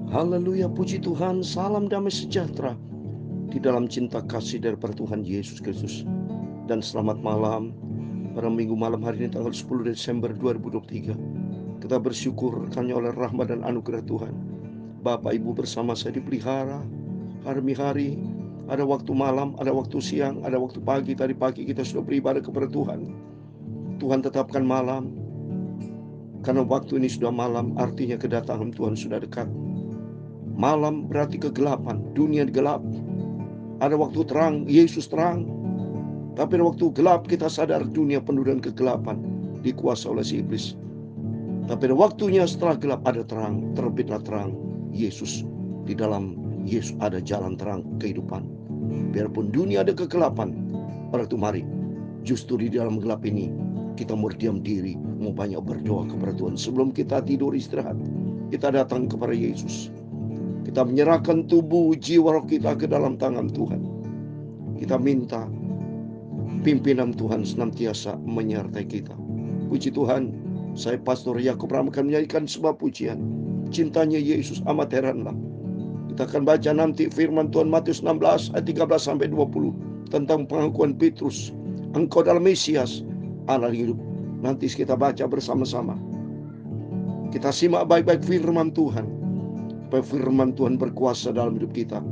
Haleluya, puji Tuhan, salam damai sejahtera di dalam cinta kasih dari Tuhan Yesus Kristus. Dan selamat malam pada minggu malam hari ini tanggal 10 Desember 2023. Kita bersyukur hanya oleh rahmat dan anugerah Tuhan. Bapak Ibu bersama saya dipelihara hari demi hari. Ada waktu malam, ada waktu siang, ada waktu pagi. Tadi pagi kita sudah beribadah kepada Tuhan. Tuhan tetapkan malam, karena waktu ini sudah malam, artinya kedatangan Tuhan sudah dekat. Malam berarti kegelapan, dunia gelap. Ada waktu terang, Yesus terang. Tapi ada waktu gelap, kita sadar dunia penuh dengan kegelapan, dikuasai oleh si iblis. Tapi ada waktunya setelah gelap ada terang, terbitlah terang Yesus. Di dalam Yesus ada jalan terang kehidupan. Biarpun dunia ada kegelapan, pada itu mari, justru di dalam gelap ini kita mau diam diri, mau banyak berdoa kepada Tuhan. Sebelum kita tidur istirahat, kita datang kepada Yesus. Kita menyerahkan tubuh, jiwa, roh kita ke dalam tangan Tuhan. Kita minta pimpinan Tuhan senantiasa menyertai kita. Puji Tuhan, saya Pastor Yakub Ram akan menyanyikan sebuah pujian. Cintanya Yesus amat heranlah. Kita akan baca nanti firman Tuhan Matius 16 ayat 13 sampai 20 tentang pengakuan Petrus. Engkau adalah Mesias, Allah hidup. Nanti kita baca bersama-sama. Kita simak baik-baik firman Tuhan, supaya firman Tuhan berkuasa dalam hidup kita,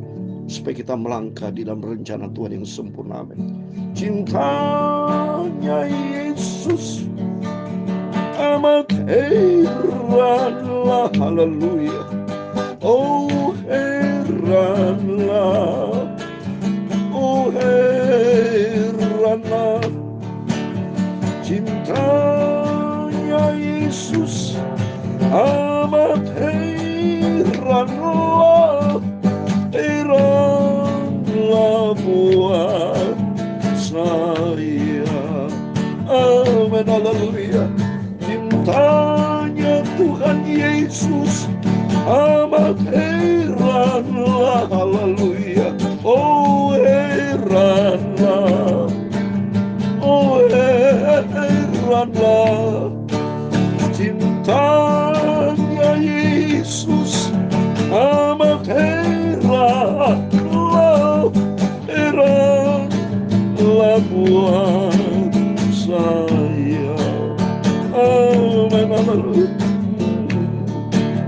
supaya kita melangkah di dalam rencana Tuhan yang sempurna. Amin. Cintanya Yesus amat heranlah, haleluya. Oh heranlah, oh heranlah. Cintanya Yesus amat heranlah, heranlah buat saya. Amin, haleluya. Cintanya Tuhan Yesus amat heranlah, haleluya. Oh heranlah, oh heranlah. Cintanya Yesus amat heranlah, heranlah buat saya. Amin, haleluya.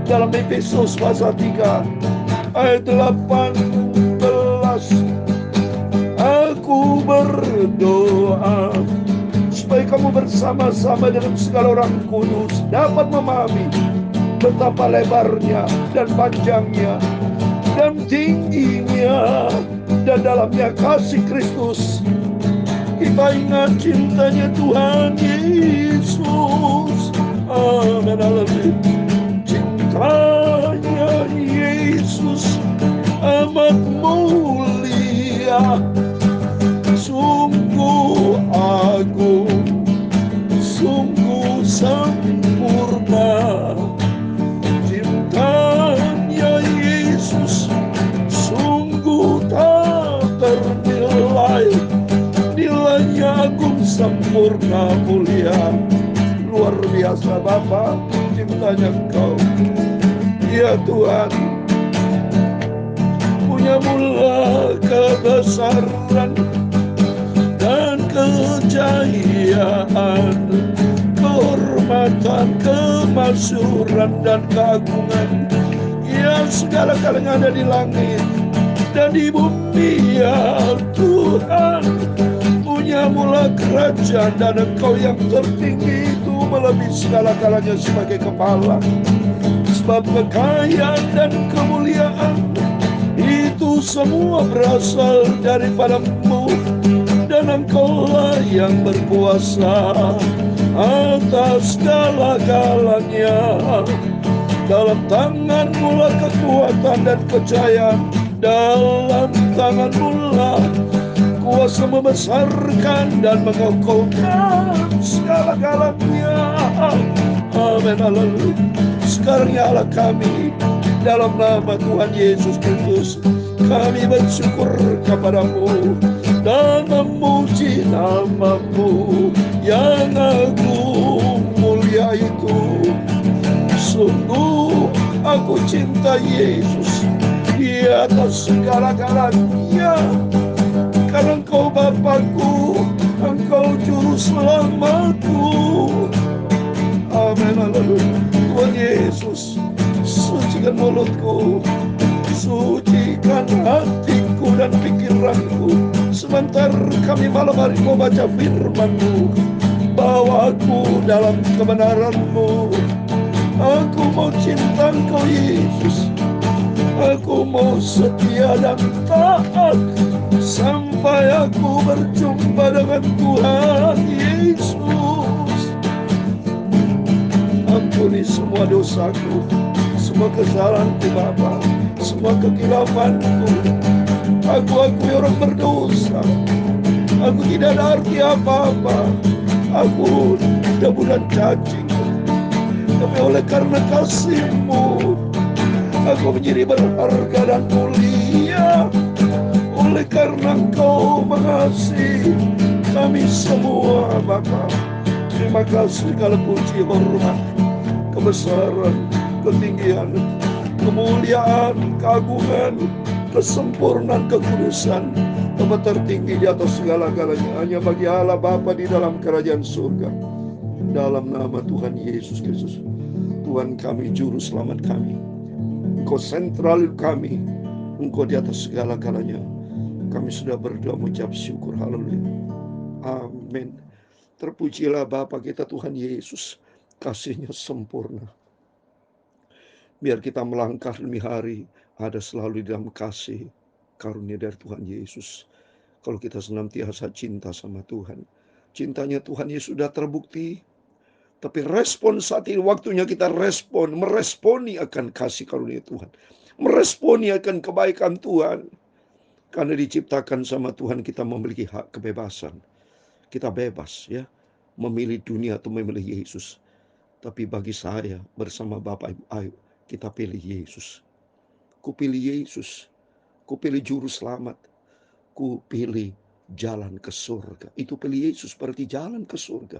Dalam Efesus pasal 3 ayat 18, aku berdoa supaya kamu bersama-sama dengan segala orang kudus dapat memahami betapa lebarnya dan panjangnya dan tingginya dan dalamnya kasih Kristus. Kita ingat cintanya Tuhan Yesus. Amin, haleluya. Cintanya Yesus amat mulia, sungguh agung, sungguh sempurna. Cintanya Yesus sungguh tak ternilai, nilainya agung, sempurna, mulia. Luar biasa Bapa, cintanya Engkau. Ya Tuhan, punya mula kebesaran dan kejayaan, kehormatan, kemasyhuran dan keagungan. Ya segala-galanya ada di langit dan di bumi. Ya Tuhan, punya mula kerajaan dan Engkau yang tertinggi itu melebihi segala-galanya sebagai kepala. Sebab kekayaan dan kemuliaan itu semua berasal daripada-Mu, dan Engkaulah yang berkuasa atas segala-galanya. Dalam tangan-Mu lah kekuatan dan kejayaan, dalam tangan-Mu lah kuasa membesarkan dan mengokohkan segala-galanya. Amin, haleluya. Sekarang ya Allah kami, dalam nama Tuhan Yesus Kristus, kami bersyukur kepada-Mu dan memuji nama-Mu yang agung mulia itu. Sungguh Aku cinta Yesus di atas segala-galanya. Karena Engkau Bapakku, Engkau juru selamatku. Amin, haleluya. Tuhan Yesus, sucikan mulutku, sucikan hatiku dan pikiranku. Sebentar kami malam hari mau baca firman-Mu. Bawa aku dalam kebenaran-Mu. Aku mau cinta Engkau Yesus. Aku mau setia dan taat sampai aku berjumpa dengan Tuhan Yesus. Ampuni semua dosaku, semua kesalahanku Bapa, semua kekilafanku. Aku orang berdosa. Aku tidak ada arti apa-apa. Aku debu dan cacing. Tapi oleh karena kasih-Mu, aku menjadi berharga dan mulia. Oleh karena Engkau mengasihi kami semua Bapa. Terima kasih segala puji, hormat, kebesaran, ketinggian, kemuliaan, keagungan, kesempurnaan, kekudusan, tempat tertinggi di atas segala-galanya hanya bagi Allah Bapa di dalam kerajaan surga. Dalam nama Tuhan Yesus Kristus, Tuhan kami, juru selamat kami. Engkau sentral kami, Engkau di atas segala-galanya. Kami sudah berdoa mengucap syukur. Haleluya. Amin. Terpujilah Bapa kita Tuhan Yesus, kasih-Nya sempurna. Biar kita melangkah demi hari ada selalu di dalam kasih karunia dari Tuhan Yesus. Kalau kita senantiasa cinta sama Tuhan, cintanya Tuhan Yesus sudah terbukti. Tapi respon saat ini waktunya kita meresponi akan kasih karunia Tuhan, meresponi akan kebaikan Tuhan. Karena diciptakan sama Tuhan kita memiliki hak kebebasan. Kita bebas ya, memilih dunia atau memilih Yesus. Tapi bagi saya bersama Bapak Ibu, ayo kita pilih Yesus. Ku pilih Yesus. Ku pilih juru selamat. Ku pilih jalan ke surga. Itu pilih Yesus seperti jalan ke surga.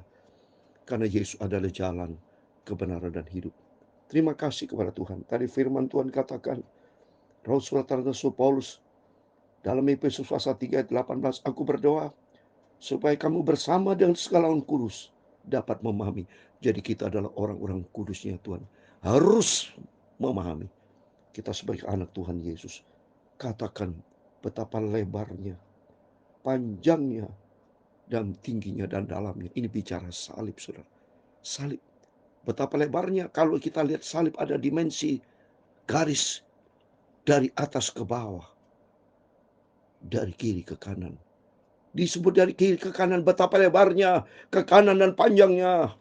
Karena Yesus adalah jalan, kebenaran dan hidup. Terima kasih kepada Tuhan. Tadi firman Tuhan katakan, Rasul Paulus dalam Efesus pasal 3 ayat 18, aku berdoa supaya kamu bersama dengan segala orang kudus dapat memahami. Jadi kita adalah orang-orang kudusnya Tuhan. Harus memahami. Kita sebagai anak Tuhan Yesus. Katakan betapa lebarnya, panjangnya, dan tingginya dan dalamnya. Ini bicara salib, saudara. Salib. Betapa lebarnya. Kalau kita lihat salib ada dimensi garis dari atas ke bawah, dari kiri ke kanan. Disebut dari kiri ke kanan, betapa lebarnya, ke kanan dan panjangnya.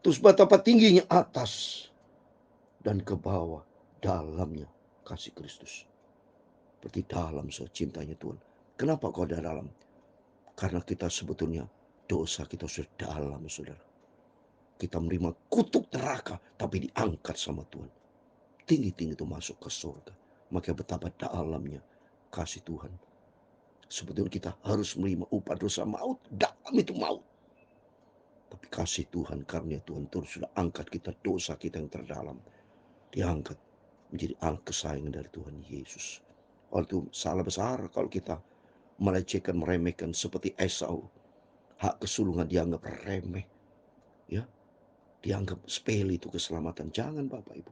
Terus betapa tingginya atas dan ke bawah, dalamnya kasih Kristus. Seperti dalam cintanya Tuhan. Kenapa kau ada dalam? Karena kita sebetulnya dosa kita sudah dalam, saudara. Kita menerima kutuk neraka, tapi diangkat sama Tuhan. Tinggi-tinggi itu masuk ke surga. Maka betapa dalamnya kasih Tuhan. Sebetulnya kita harus menerima upah dosa maut. Dalam itu maut. Tapi kasih Tuhan, karunia Tuhan terus sudah angkat kita, dosa kita yang terdalam. Diangkat menjadi anak kesayangan dari Tuhan Yesus. Waktu salah besar kalau kita melecehkan, meremehkan seperti Esau. Hak kesulungan dianggap remeh. Ya, dianggap sepele itu keselamatan. Jangan Bapak Ibu.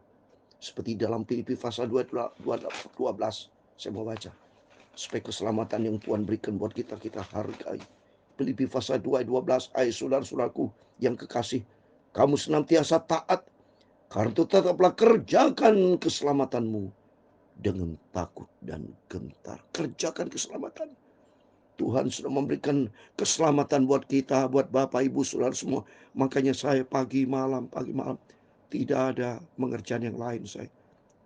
Seperti dalam Filipi pasal 12, saya mau baca. Supaya keselamatan yang Tuhan berikan buat kita, kita hargai. Filipi pasal 2 ayat 12, saudara-saudaraku yang kekasih, kamu senantiasa taat, karena itu tetaplah kerjakan keselamatanmu dengan takut dan gentar. Kerjakan keselamatan. Tuhan sudah memberikan keselamatan buat kita, buat Bapak, Ibu, saudara semua. Makanya saya pagi malam, tidak ada mengerjakan yang lain saya.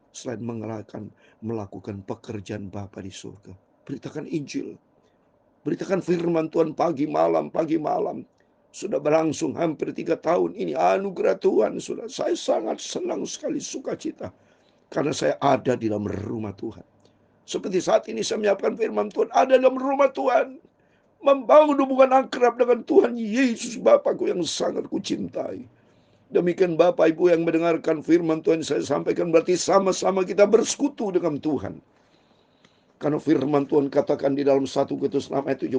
Selain melakukan pekerjaan Bapa di surga. Beritakan Injil. Beritakan firman Tuhan pagi malam. Sudah berlangsung hampir 3 tahun ini. Anugerah Tuhan sudah. Saya sangat senang sekali, sukacita. Karena saya ada di dalam rumah Tuhan. Seperti saat ini saya menyiapkan firman Tuhan. Ada dalam rumah Tuhan. Membangun hubungan akrab dengan Tuhan Yesus Bapakku yang sangat kucintai. Demikian Bapak Ibu yang mendengarkan firman Tuhan saya sampaikan, berarti sama-sama kita bersekutu dengan Tuhan. Karena firman Tuhan katakan di dalam 1 Korintus 6 ayat 17,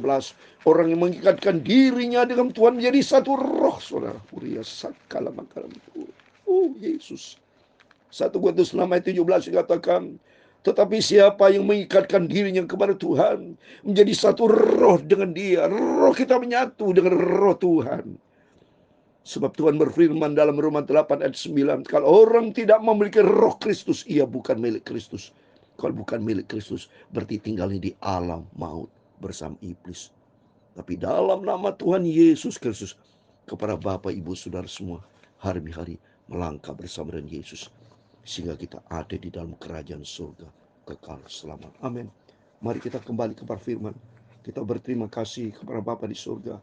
orang yang mengikatkan dirinya dengan Tuhan menjadi satu roh, saudara. Uria sakala makalam. Yesus. 1 Korintus 6 ayat 17 dikatakan, tetapi siapa yang mengikatkan dirinya kepada Tuhan menjadi satu roh dengan Dia. Roh kita menyatu dengan roh Tuhan. Sebab Tuhan berfirman dalam Roma 8 ayat 9, kalau orang tidak memiliki roh Kristus, ia bukan milik Kristus. Kalau bukan milik Kristus, berarti tinggalnya di alam maut bersama iblis. Tapi dalam nama Tuhan Yesus Kristus, kepada Bapak, Ibu, Saudara semua, hari-hari melangkah bersama dengan Yesus, sehingga kita ada di dalam kerajaan surga kekal selamat. Amin. Mari kita kembali kepada firman. Kita berterima kasih kepada Bapa di surga.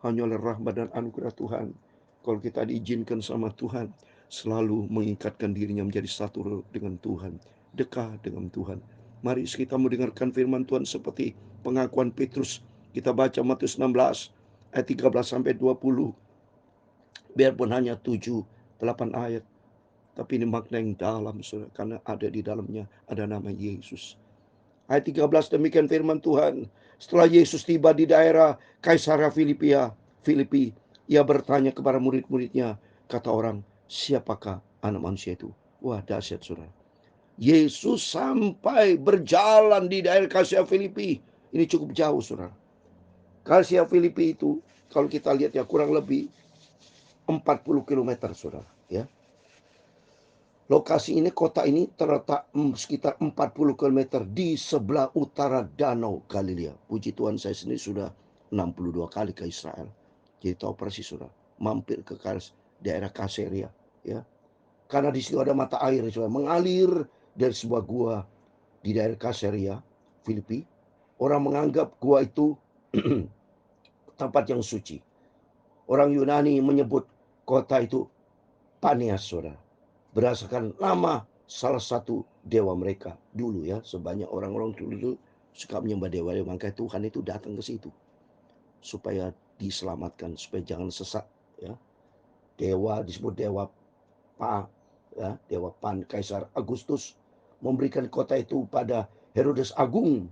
Hanya oleh rahmat dan anugerah Tuhan, kalau kita diizinkan sama Tuhan, selalu mengikatkan dirinya menjadi satu dengan Tuhan, dekat dengan Tuhan. Mari kita mendengarkan firman Tuhan seperti pengakuan Petrus. Kita baca Matius 16 ayat 13 sampai 20. Biarpun hanya 7-8 ayat, tapi ini makna yang dalam, saudara, karena ada di dalamnya ada nama Yesus. Ayat 13, demikian firman Tuhan. Setelah Yesus tiba di daerah Kaisarea Filipi, ia bertanya kepada murid-muridnya, kata orang, siapakah anak manusia itu? Wah, dahsyat, saudara. Yesus sampai berjalan di daerah Kaisarea Filipi. Ini cukup jauh, saudara. Kaisarea Filipi itu, kalau kita lihat ya, kurang lebih 40 km, saudara. Ya. Lokasi ini, kota ini terletak sekitar 40 km di sebelah utara Danau Galilea. Puji Tuhan, saya sendiri sudah 62 kali ke Israel. Jadi tahu persis, sudah mampir ke daerah Kaisarea, ya. Karena di situ ada mata air, sudah mengalir dari sebuah gua di daerah Kaisarea Filipi. Orang menganggap gua itu tempat yang suci. Orang Yunani menyebut kota itu Paneas, saudara, berdasarkan nama salah satu dewa mereka dulu, ya. Sebanyak orang-orang dulu suka menyembah dewa-dewa, makanya Tuhan itu datang ke situ supaya diselamatkan, supaya jangan sesat, ya. Dewa disebut dewa ya, dewa Pan. Kaisar Agustus memberikan kota itu pada Herodes Agung.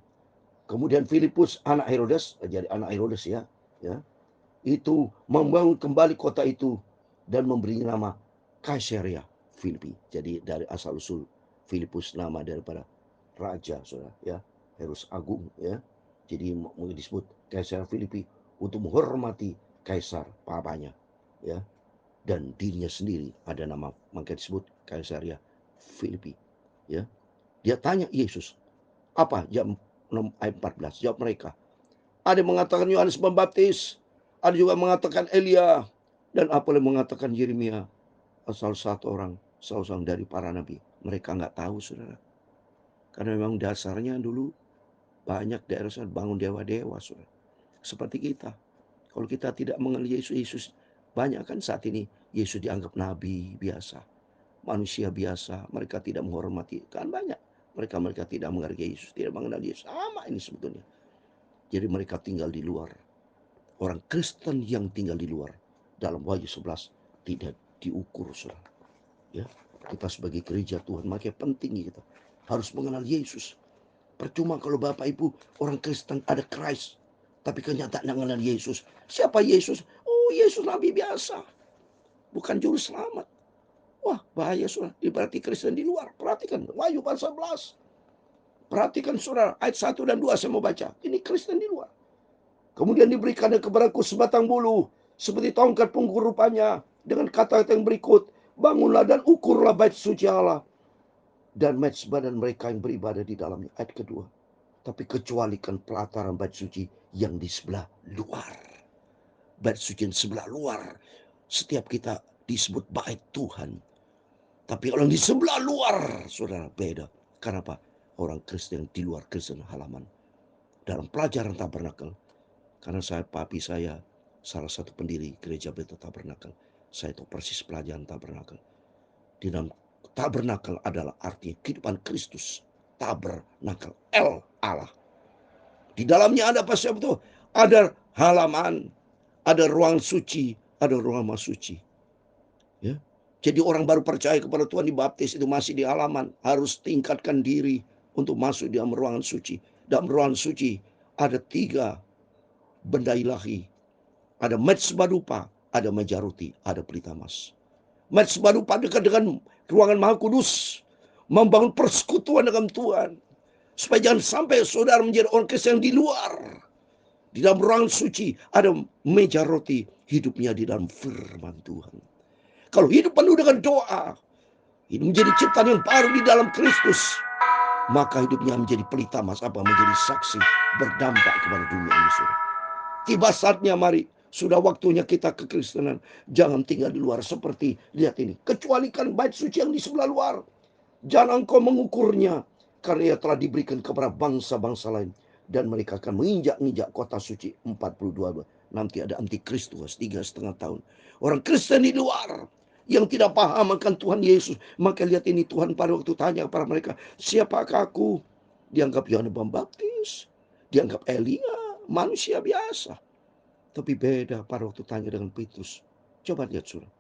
Kemudian Filipus anak Herodes, jadi anak Herodes, ya, itu membangun kembali kota itu dan memberi nama Kaisarea Filipi. Jadi dari asal usul Filipus, nama daripada raja, saudara, ya, Herodes Agung, ya. Jadi disebut Kaisar Filipi untuk menghormati kaisar papanya, ya. Dan dirinya sendiri ada nama, maka disebut Kaisaria Filipi, ya. Dia tanya Yesus, apa? Jam 6 ayat 14, jawab mereka. Ada yang mengatakan Yohanes Pembaptis, ada juga mengatakan Elia, dan apa yang mengatakan Yeremia, asal satu orang, seorang dari para nabi. Mereka nggak tahu, saudara. Karena memang dasarnya dulu banyak daerah bangun dewa-dewa, saudara. Seperti kita. Kalau kita tidak mengenal Yesus, banyak kan saat ini Yesus dianggap nabi biasa, manusia biasa. Mereka tidak menghormati. Kan banyak. Mereka tidak menghargai Yesus, tidak mengenal Yesus. Sama ini sebetulnya. Jadi mereka tinggal di luar. Orang Kristen yang tinggal di luar, dalam Wahyu 11 tidak diukur, saudara. Ya, kita sebagai gereja Tuhan, makanya penting kita harus mengenal Yesus. Percuma kalau Bapak Ibu orang Kristen ada Christ, tapi kenyataan mengenal Yesus. Siapa Yesus? Oh, Yesus nabi biasa, bukan juru selamat. Wah, bahaya, saudara. Berarti Kristen di luar. Perhatikan Wahyu pasal 11. Perhatikan, saudara, ayat 1 dan 2 saya mau baca. Ini Kristen di luar. Kemudian diberikan kepadaku sebatang bulu seperti tongkat pengukur rupanya, dengan kata-kata yang berikut, bangunlah dan ukurlah bait suci Allah dan mezbah dan mereka yang beribadah di dalamnya. Ayat kedua. Tapi kecualikan pelataran bait suci yang di sebelah luar. Bait suci yang sebelah luar. Setiap kita disebut bait Tuhan. Tapi orang di sebelah luar, saudara, beda. Karena apa? Orang Kristen di luar Kristen halaman. Dalam pelajaran tabernakel. Karena papi saya salah satu pendiri gereja Bethel Tabernakel. Saya tahu persis pelajaran tabernakel. Di dalam tabernakel adalah artinya kehidupan Kristus. Tabernakel, Allah. Di dalamnya ada apa sih? Betul? Ada halaman, ada ruang suci, ada ruang suci. Ya. Jadi orang baru percaya kepada Tuhan dibaptis itu masih di halaman. Harus tingkatkan diri untuk masuk di dalam ruangan suci. Dalam ruangan suci ada 3 benda ilahi. Ada mezbah dupa, ada meja roti, ada pelita emas. Mezbah dupa dekat dengan ruangan Maha Kudus. Membangun persekutuan dengan Tuhan. Supaya jangan sampai saudara menjadi orang Kristen yang di luar. Di dalam ruangan suci ada meja roti. Hidupnya di dalam firman Tuhan. Kalau hidup penuh dengan doa, hidup menjadi ciptaan yang baru di dalam Kristus, maka hidupnya menjadi pelita emas, menjadi saksi berdampak kepada dunia ini. Saudara. Tiba saatnya, mari, sudah waktunya kita kekristenan. Jangan tinggal di luar seperti, lihat ini, kecualikan bait suci yang di sebelah luar. Jangan engkau mengukurnya, karena ia telah diberikan kepada bangsa-bangsa lain. Dan mereka akan menginjak-injak kota suci 42. Nanti ada antikristus 3,5 tahun. Orang Kristen di luar yang tidak paham akan Tuhan Yesus. Maka lihat ini, Tuhan pada waktu tanya kepada mereka, siapakah aku? Dianggap Yohanes Pembaptis, dianggap Elia, manusia biasa. Tapi beda pada waktu tanya dengan Petrus. Coba lihat surah.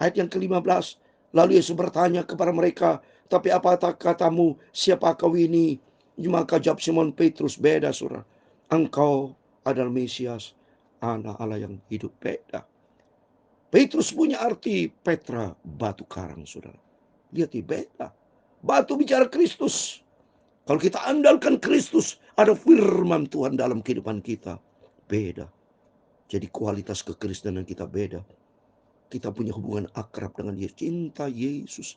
Ayat yang ke-15. Lalu Yesus bertanya kepada mereka, tapi apa katamu, siapa kau ini? Maka jawab Simon Petrus, beda surah. Engkau adalah Mesias, anak Allah yang hidup. Beda. Petrus punya arti Petra, batu karang, saudara. Lihat ini, beda. Batu bicara Kristus. Kalau kita andalkan Kristus, ada firman Tuhan dalam kehidupan kita. Beda. Jadi kualitas kekristenan kita beda. Kita punya hubungan akrab dengan Yesus. Cinta Yesus.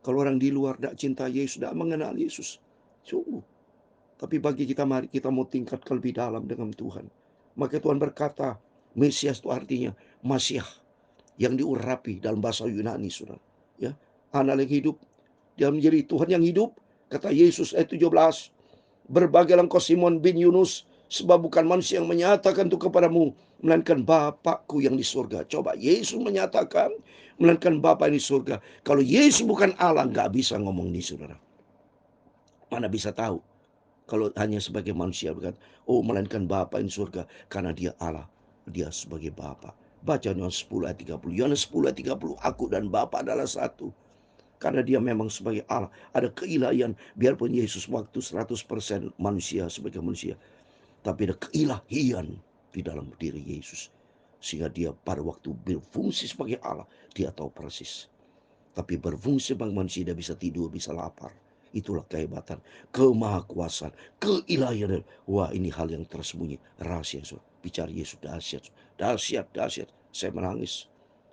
Kalau orang di luar tidak cinta Yesus, tidak mengenal Yesus. Sungguh. Tapi bagi kita, mari kita mau tingkat lebih dalam dengan Tuhan. Maka Tuhan berkata, Mesias itu artinya Masiah. Yang diurapi dalam bahasa Yunani, saudara. Ya, anak yang hidup. Dia menjadi Tuhan yang hidup. Kata Yesus ayat 17. Berbahagialah engkau Simon bin Yunus, sebab bukan manusia yang menyatakan itu kepadamu, melainkan Bapakku yang di surga. Coba, Yesus menyatakan, melainkan Bapa yang di surga. Kalau Yesus bukan Allah, nggak bisa ngomong ini, saudara. Mana bisa tahu? Kalau hanya sebagai manusia, bukan? Oh, melainkan Bapa yang di surga, karena dia Allah. Dia sebagai Bapa. Baca Yohanes 10 ayat 30. Yohanes 10 ayat 30. Aku dan Bapa adalah satu. Karena dia memang sebagai Allah. Ada keilahian. Biarpun Yesus waktu 100% manusia sebagai manusia. Tapi ada keilahian di dalam diri Yesus. Sehingga dia pada waktu berfungsi sebagai Allah. Dia tahu persis. Tapi berfungsi sebagai manusia, dia bisa tidur, bisa lapar. Itulah kehebatan, kemahakuasaan, keilahian. Wah, ini hal yang tersembunyi. Rahasia. Bicara Yesus dahsyat. Dahsyat, dahsyat. Saya menangis.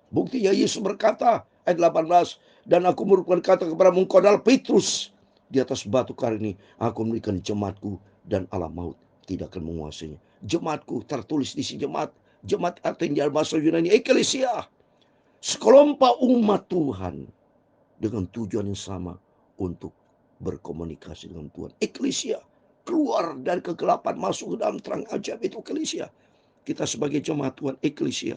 Buktinya Yesus berkata, ayat 18, dan aku merupakan kata kepada engkau adalah Petrus. Di atas batu karang ini, aku memberikan jemaatku dan alam maut tidak akan menguasainya. Jemaatku tertulis di sini jemaat. Jemaat artinya dalam bahasa Yunani, eklesia. Sekelompok umat Tuhan dengan tujuan yang sama untuk berkomunikasi dengan Tuhan. Eklesia. Keluar dari kegelapan, masuk ke dalam terang ajaib, itu eklesia. Kita sebagai jemaat Tuhan, eklesia.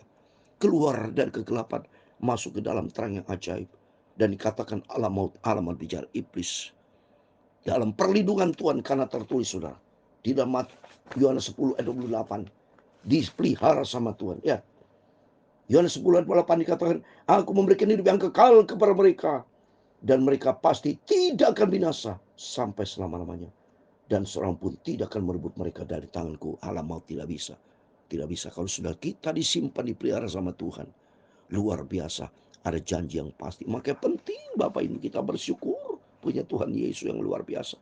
Keluar dari kegelapan, masuk ke dalam terang yang ajaib. Dan dikatakan alam maut, alamat bicara iblis. Dalam perlindungan Tuhan, karena tertulis, saudara. Di dalam Yohanes 10 ayat 28. Dipelihara sama Tuhan. Ya. Yohanes 10 ayat 28 dikatakan, aku memberikan hidup yang kekal kepada mereka. Dan mereka pasti tidak akan binasa sampai selama-lamanya. Dan seorang pun tidak akan merebut mereka dari tanganku. Alam maut tidak bisa. Tidak bisa. Kalau sudah kita disimpan, dipelihara sama Tuhan. Luar biasa. Ada janji yang pasti. Makanya penting Bapak ini kita bersyukur punya Tuhan Yesus yang luar biasa.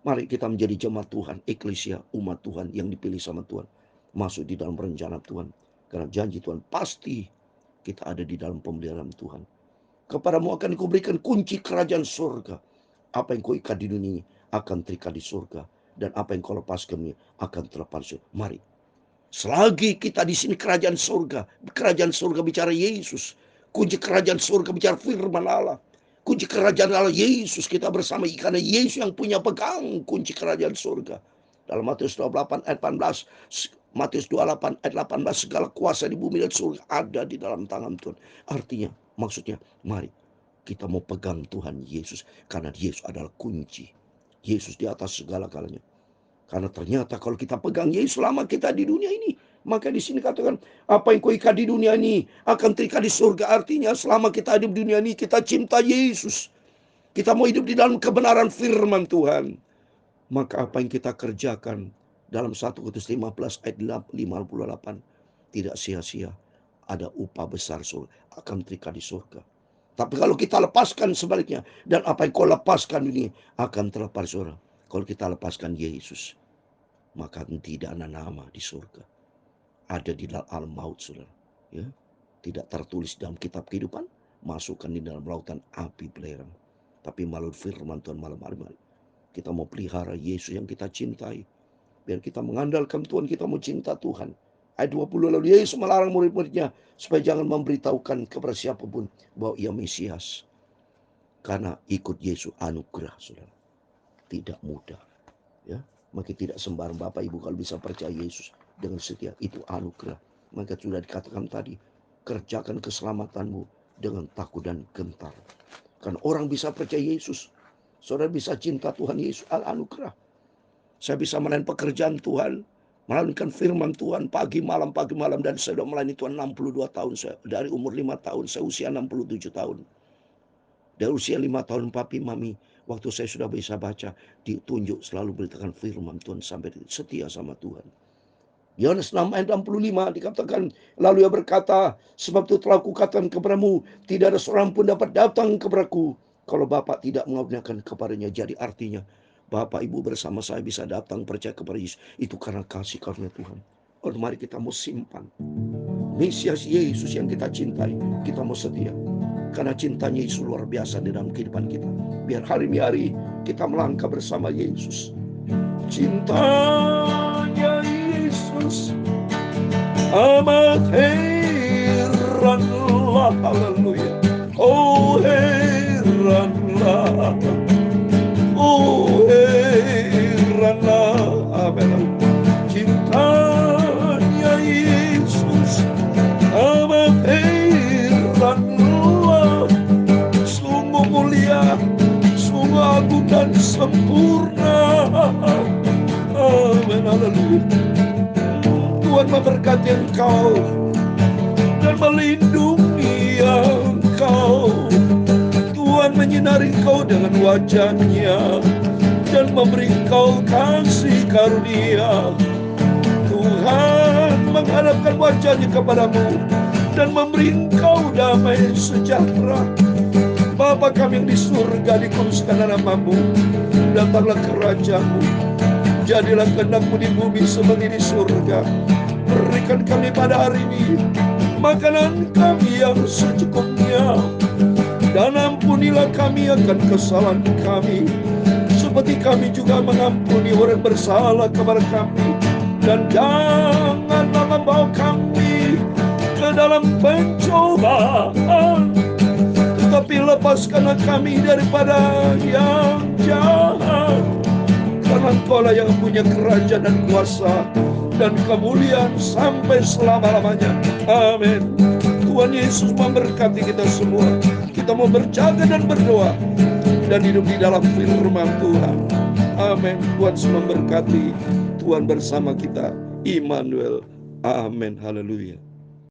Mari kita menjadi jemaat Tuhan, eklesia, umat Tuhan yang dipilih sama Tuhan. Masuk di dalam rencana Tuhan. Karena janji Tuhan pasti kita ada di dalam pemeliharaan Tuhan. Kepadamu akan kuberikan kunci kerajaan surga. Apa yang kau ikat di dunia ini akan terikat di surga. Dan apa yang kau lepaskan ini akan terlepas di surga. Mari. Selagi kita di sini kerajaan surga. Kerajaan surga bicara Yesus. Kunci kerajaan surga bicara firman Allah. Kunci kerajaan Allah Yesus. Kita bersama karena Yesus yang punya pegang kunci kerajaan surga. Dalam Matius 28 ayat 18. Matius 28 ayat 18. Segala kuasa di bumi dan surga ada di dalam tangan Tuhan. Artinya, maksudnya, mari kita mau pegang Tuhan Yesus. Karena Yesus adalah kunci. Yesus di atas segala-galanya. Karena ternyata kalau kita pegang Yesus selama kita di dunia ini, Maka di sini katakan, apa yang kau ikat di dunia ini akan terikat di surga. Artinya selama kita hidup di dunia ini, kita cinta Yesus. Kita mau hidup di dalam kebenaran firman Tuhan. Maka apa yang kita kerjakan dalam 1 Korintus 15 ayat 58 tidak sia-sia. Ada upah besar surga, akan terikat di surga. Tapi kalau kita lepaskan sebaliknya, dan apa yang kau lepaskan ini akan terlepas surga. Kalau kita lepaskan Yesus, maka tidak ada nama di surga. Ada di dalam alam maut, saudara. Ya, tidak tertulis dalam kitab kehidupan, masukkan di dalam lautan api belerang. Tapi melalui firman Tuhan malam hari kita mau pelihara Yesus yang kita cintai. Biar kita mengandalkan Tuhan, kita mau cinta Tuhan. Ayat 20, lalu Yesus melarang murid-muridnya supaya jangan memberitahukan kepada siapapun bahwa ia Mesias. Karena ikut Yesus anugerah, saudara. Tidak mudah. Ya, maka tidak sembarang Bapak Ibu kalau bisa percaya Yesus dengan setia, itu anugerah. Maka sudah dikatakan tadi, kerjakan keselamatanmu dengan takut dan gentar. Karena orang bisa percaya Yesus, saudara bisa cinta Tuhan Yesus, anugerah. Saya bisa melayani pekerjaan Tuhan, melanjutkan firman Tuhan pagi malam, dan saya sudah melayani Tuhan 62 tahun. Dari umur 5 tahun, saya usia 67 tahun. Dari usia 5 tahun papi mami, waktu saya sudah bisa baca, ditunjuk selalu beritakan firman Tuhan sampai setia sama Tuhan. Yohanes 6 ayat 65 dikatakan, lalu ia berkata, sebab itu telah kukatakan kepadamu, tidak ada seorang pun dapat datang kepadaku kalau Bapa tidak mengaruniakan kepadanya. Jadi artinya, Bapak Ibu bersama saya bisa datang percaya kepada Yesus, itu karena kasih karunia Tuhan. Oh, mari kita mau simpan Mesias Yesus yang kita cintai, kita mau setia. Karena cintanya Yesus luar biasa di dalam kehidupan kita. Biar hari-hari kita melangkah bersama Yesus. Cintanya Yesus amat heranlah, haleluya. Oh heranlah, oh heranlah, amin. Cintanya Yesus amat heranlah, sungguh mulia, sungguh agung dan sempurna. Amin, haleluya. Tuhan memberkati engkau dan melindungi engkau. Tuhan menyinari engkau dengan wajah-Nya dan memberi engkau kasih karunia. Tuhan menghadapkan wajah-Nya kepadamu dan memberi engkau damai sejahtera. Bapa kami yang di surga, dikuduskanlah namamu, datanglah kerajaan-Mu, jadilah kehendak-Mu di bumi seperti di surga. Berikan kami pada hari ini makanan kami yang secukupnya, dan ampunilah kami akan kesalahan kami, seperti kami juga mengampuni orang bersalah kepada kami. Dan janganlah membawa kami ke dalam pencobaan, tetapi lepaskanlah kami daripada yang jahat. Karena Engkau-lah yang punya kerajaan dan kuasa dan kemuliaan sampai selama-lamanya. Amin. Tuhan Yesus memberkati kita semua. Kita mau berjaga dan berdoa dan hidup di dalam firman Tuhan. Amin. Tuhan memberkati. Tuhan bersama kita. Immanuel. Amin. Haleluya.